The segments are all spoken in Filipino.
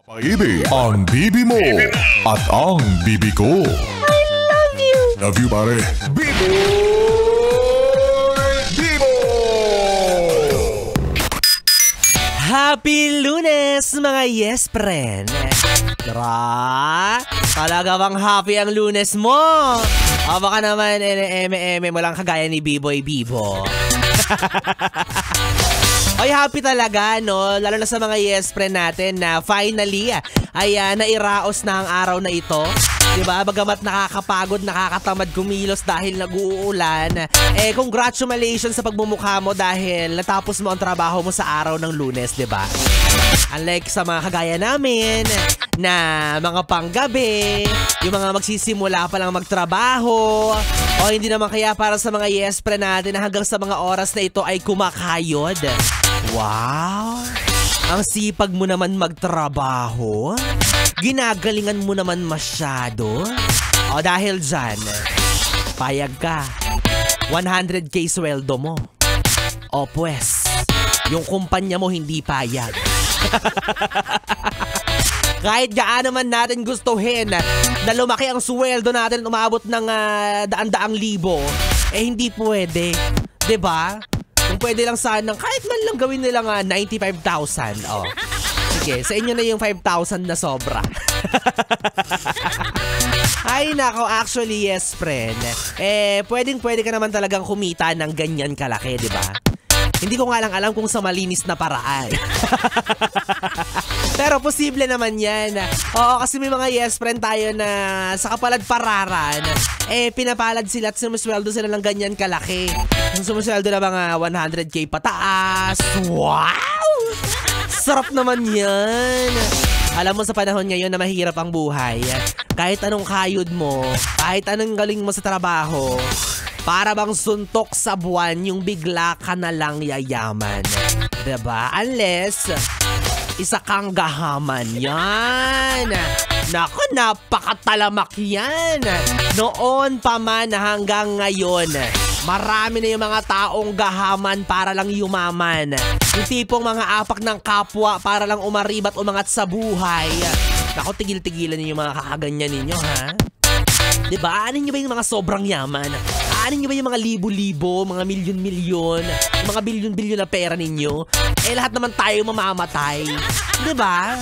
Pag-ibig ang bibi mo at ang bibi ko. I love you! Love you, pare. Bibo! Happy Lunes, mga yes friend! Tara! Talaga bang happy ang Lunes mo? O baka naman eme mo lang kagaya ni B-Boy Bibo. Ay, happy talaga, no? Lalo na sa mga yes friend natin na finally ay nairaos na ang araw na ito. Diba? Bagamat nakakapagod, nakakatamad kumilos dahil nag-uulan. Congratulations sa pagmumukha mo dahil natapos mo ang trabaho mo sa araw ng Lunes, diba? Unlike sa mga kagaya namin na mga panggabi, yung mga magsisimula pa lang magtrabaho, o hindi naman kaya para sa mga yes friend natin na hanggang sa mga oras na ito ay kumakayod. Wow! Ang sipag mo naman magtrabaho. Ginagalingan mo naman masyado. O dahil dyan, payag ka. 100k sweldo mo. O pues, yung kumpanya mo hindi payag. Kahit gaano man natin gustuhin na lumaki ang sweldo natin at umabot ng daan-daang libo, hindi pwede. 'Di ba? Kung pwede lang sana, kahit man lang gawin nilang 95,000. Oh. Sige, sa inyo na yung 5,000 na sobra. Ay nako, actually yes friend. Pwede ka naman talagang kumita ng ganyan kalaki, 'di ba? Hindi ko nga lang alam kung sa malinis na paraan. Pero posible naman yan. Oo, kasi may mga yes friend tayo na sa kapalad-pararan, pinapalad sila at sumusweldo sila ng ganyan kalaki. Yung sumusweldo na mga 100k pataas. Wow! Sarap naman yan. Alam mo sa panahon ngayon na mahirap ang buhay, kahit anong kayod mo, kahit anong galing mo sa trabaho, para bang suntok sa buwan yung bigla ka na lang yayaman. Diba? Unless isa kang gahaman. Yan. Naku, napakatalamak yan. Noon pa man hanggang ngayon, marami na yung mga taong gahaman para lang yumaman. Yung tipong mga apak ng kapwa para lang umaribat umangat sa buhay. Naku, tigil-tigilan niyo yung mga kakaganyan ninyo, ha? Diba? Anin nyo ba yung mga sobrang yaman? Anin nyo ba yung mga libo-libo, mga milyon-milyon, mga bilyon-bilyon na pera ninyo? Lahat naman tayo mamamatay. Diba?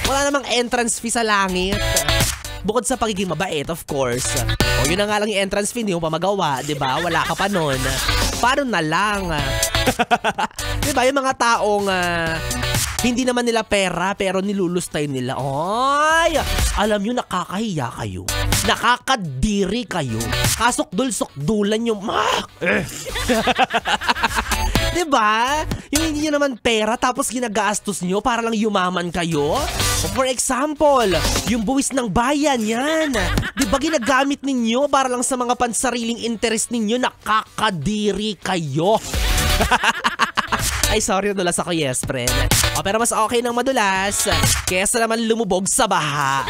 Wala namang entrance fee sa langit. Bukod sa pagiging mabait, of course. O yun na nga lang yung entrance fee, hindi mo pa magawa, diba? Wala ka pa nun. Paano na lang? Diba? Yung mga taong hindi naman nila pera pero nilulustay nila. Ay! Alam nyo, nakakahiya kayo. Nakakadiri kayo. Kasokdul-sokdulan yung diba? Yung hindi nyo naman pera tapos ginagastos nyo para lang yumaman kayo. For example, yung buwis ng bayan, yan. Diba ginagamit ninyo para lang sa mga pansariling interest ninyo? Nakakadiri kayo. Ay, sorry, nadulas ako, yes, friend. Pero mas okay nang madulas kesa naman lumubog sa baha.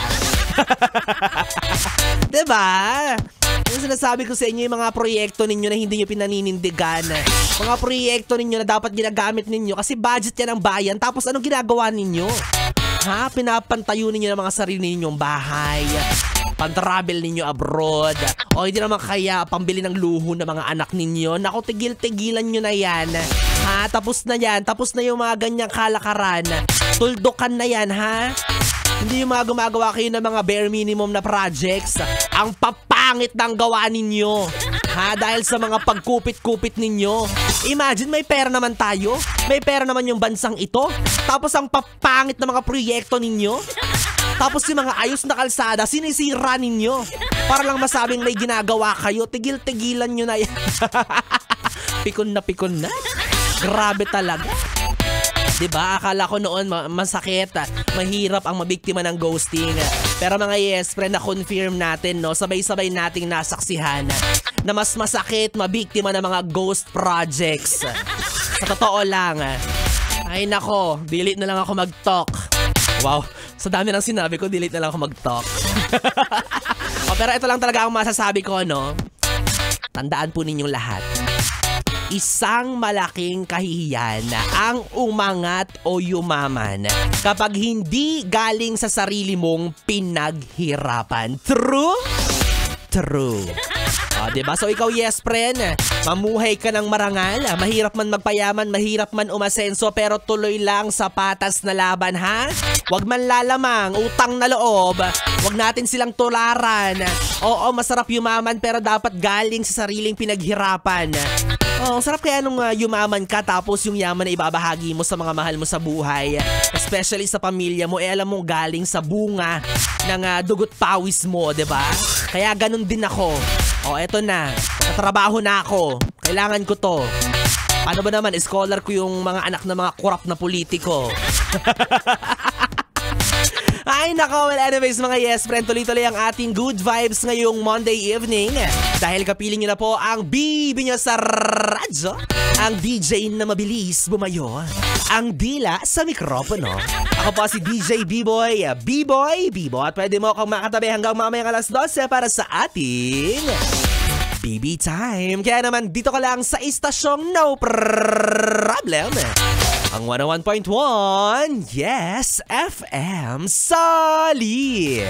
Diba? Yung sinasabi ko sa inyo, yung mga proyekto ninyo na hindi nyo pinaninindigan. Mga proyekto ninyo na dapat ginagamit ninyo kasi budget yan ng bayan. Tapos anong ginagawa ninyo? Ha? Pinapantayo ninyo ng mga sarili ninyong bahay. Pan-travel ninyo abroad. O hindi naman kaya pambili ng luho ng mga anak ninyo. Naku, tigil-tigilan nyo na yan. Ha? Tapos na yan. Tapos na yung mga ganyang kalakaran. Tuldukan na yan, ha? Hindi yung mga gumagawa kayo ng mga bare minimum na projects. Ang papangit ng gawa ninyo. Ha? Dahil sa mga pagkupit-kupit ninyo. Imagine, may pera naman tayo. May pera naman yung bansang ito. Tapos ang papangit na mga proyekto ninyo. Tapos yung mga ayos na kalsada, sinisira ninyo. Para lang masabing may ginagawa kayo. Tigil-tigilan nyo na yan. Pikon na pikon na. Grabe talaga. Diba? Akala ko noon masakit, mahirap ang mabiktima ng ghosting. Pero mga yes friend, na-confirm natin, no? Sabay-sabay nating nasaksihan na mas masakit mabiktima ng mga ghost projects. Sa totoo lang, ay nako, delete na lang ako mag-talk. Wow, sa dami ng sinabi ko, delete na lang ako mag-talk. Pero ito lang talaga ang masasabi ko, no? Tandaan po ninyong lahat. isang malaking kahihiyan ang umangat o yumaman kapag hindi galing sa sarili mong pinaghirapan. True? True. Diba? So ikaw, yes friend, mamuhay ka ng marangal, mahirap man magpayaman, mahirap man umasenso, pero tuloy lang sa patas na laban, ha? Huwag man lalamang, utang na loob, huwag natin silang tularan. Oo, masarap yumaman pero dapat galing sa sariling pinaghirapan. Sarap kaya nung yumaman ka tapos yung yaman na ibabahagi mo sa mga mahal mo sa buhay, especially sa pamilya mo, alam mo galing sa bunga ng dugot pawis mo, diba? Kaya ganun din ako. Eto na. Natrabaho na ako. Kailangan ko to. Paano ba naman? Scholar ko yung mga anak na mga korap na politiko. Ay nako, well anyways mga yes friend, tuloy-tuloy ang ating good vibes ngayong Monday evening. Dahil kapiling nyo na po ang bibi nyo sa radyo, ang DJ na mabilis bumayo, ang dila sa mikropono. Ako po si DJ B-Boy, at pwede mo akong makatabi hanggang mamayang alas 12 para sa ating BB Time. Kaya naman dito ka lang sa istasyong no problem. Ang 101.1, yes, FM Solid.